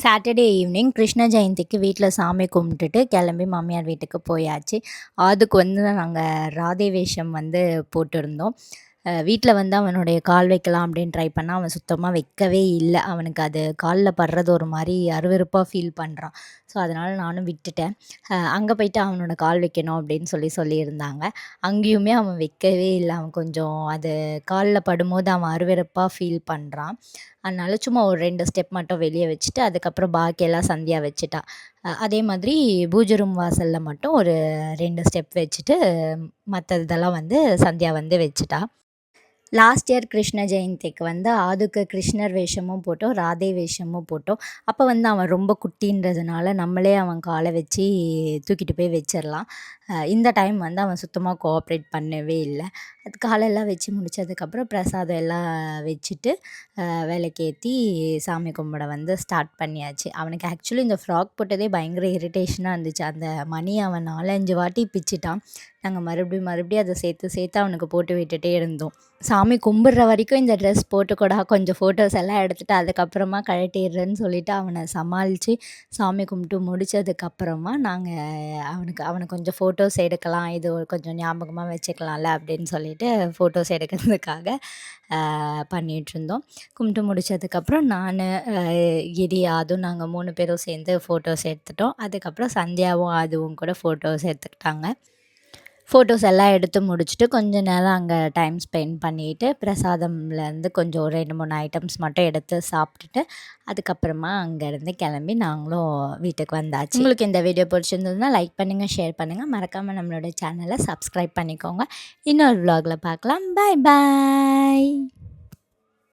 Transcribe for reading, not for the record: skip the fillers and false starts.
Saturday evening Krishna ஜெயந்திக்கு வீட்டில் சாமி கும்பிட்டுட்டு கிளம்பி மாமியார் வீட்டுக்கு போயாச்சு. அதுக்கு வந்து நாங்கள் ராதே வேஷம் வந்து போட்டிருந்தோம். வீட்டில் வந்து அவனுடைய கால் வைக்கலாம் அப்படின்னு ட்ரை பண்ணால் அவன் சுத்தமாக வைக்கவே இல்லை. அவனுக்கு அது காலில் படுறது ஒரு மாதிரி அருவருப்பாக ஃபீல் பண்ணுறான். ஸோ அதனால் நானும் விட்டுட்டேன். அங்கே போயிட்டு அவனோட கால் வைக்கணும் அப்படின்னு சொல்லியிருந்தாங்க. அங்கேயுமே அவன் வைக்கவே இல்லை. அவன் கொஞ்சம் அது காலில் படும்போது அவன் அருவருப்பாக ஃபீல் பண்ணுறான். அதனால சும்மா ஒரு 2 ஸ்டெப் மட்டும் வெளியே வச்சுட்டு அதுக்கப்புறம் பாக்கியெல்லாம் சந்தியா வச்சுட்டா. அதே மாதிரி பூஜை ரூம் வாசலில் மட்டும் ஒரு 2 ஸ்டெப் வச்சுட்டு மற்றதெல்லாம் வந்து சந்தியா வந்து வச்சுட்டா. லாஸ்ட் இயர் கிருஷ்ண ஜெயந்திக்கு வந்து ஆதுக்கு கிருஷ்ணர் வேஷமும் போட்டோம், ராதே வேஷமும் போட்டோம். அப்போ வந்து அவன் ரொம்ப குட்டின்றதுனால நம்மளே அவன் காலை வச்சு தூக்கிட்டு போய் வச்சிடலாம். இந்த டைம் வந்து அவன் சுத்தமாக கோஆப்ரேட் பண்ணவே இல்லை. அது காலெல்லாம் வச்சு முடித்ததுக்கப்புறம் பிரசாதம் எல்லாம் வச்சுட்டு விளக்கேற்றி சாமி கும்பிட வந்து ஸ்டார்ட் பண்ணியாச்சு. அவனுக்கு ஆக்சுவலி இந்த ஃப்ராக் போட்டதே பயங்கர இரிட்டேஷனாக இருந்துச்சு. அந்த மணி அவன் 4, 5 வாட்டி பிச்சிட்டான். நாங்கள் மறுபடியும் அதை சேர்த்து அவனுக்கு போட்டு விட்டுட்டே இருந்தோம். சாமி கும்பிட்ற வரைக்கும் இந்த ட்ரெஸ் போட்டுக்கூடா, கொஞ்சம் ஃபோட்டோஸ் எல்லாம் எடுத்துகிட்டு அதுக்கப்புறமா கழட்டிடுறேன்னு சொல்லிவிட்டு அவனை சமாளித்து சாமி கும்பிட்டு முடித்ததுக்கப்புறமா நாங்கள் அவனுக்கு கொஞ்சம் ஃபோட்டோஸ் எடுக்கலாம், இது கொஞ்சம் ஞாபகமாக வச்சுக்கலாம்ல அப்படின்னு சொல்லிட்டு ஃபோட்டோஸ் எடுக்கிறதுக்காக பண்ணிகிட்ருந்தோம். கும்பிட்டு முடித்ததுக்கப்புறம் நான் கிரி அதுவும் நாங்கள் 3 பேரும் சேர்ந்து ஃபோட்டோஸ் எடுத்துட்டோம். அதுக்கப்புறம் சந்தியாவும் அதுவும் கூட ஃபோட்டோஸ் எடுத்துக்கிட்டாங்க. ஃபோட்டோஸ் எல்லாம் எடுத்து முடிச்சுட்டு கொஞ்ச நேரம் அங்கே டைம் ஸ்பெண்ட் பண்ணிவிட்டு பிரசாதம்லேருந்து கொஞ்சம் 2, 3 ஐட்டம்ஸ் மட்டும் எடுத்து சாப்பிட்டுட்டு அதுக்கப்புறமா அங்கேருந்து கிளம்பி நாங்களும் வீட்டுக்கு வந்தாச்சு. உங்களுக்கு இந்த வீடியோ பிடிச்சிருந்ததுன்னா லைக் பண்ணுங்கள், ஷேர் பண்ணுங்கள், மறக்காமல் நம்மளோட சேனலை சப்ஸ்கிரைப் பண்ணிக்கோங்க. இன்னொரு vlogல பார்க்கலாம். பாய் பாய்.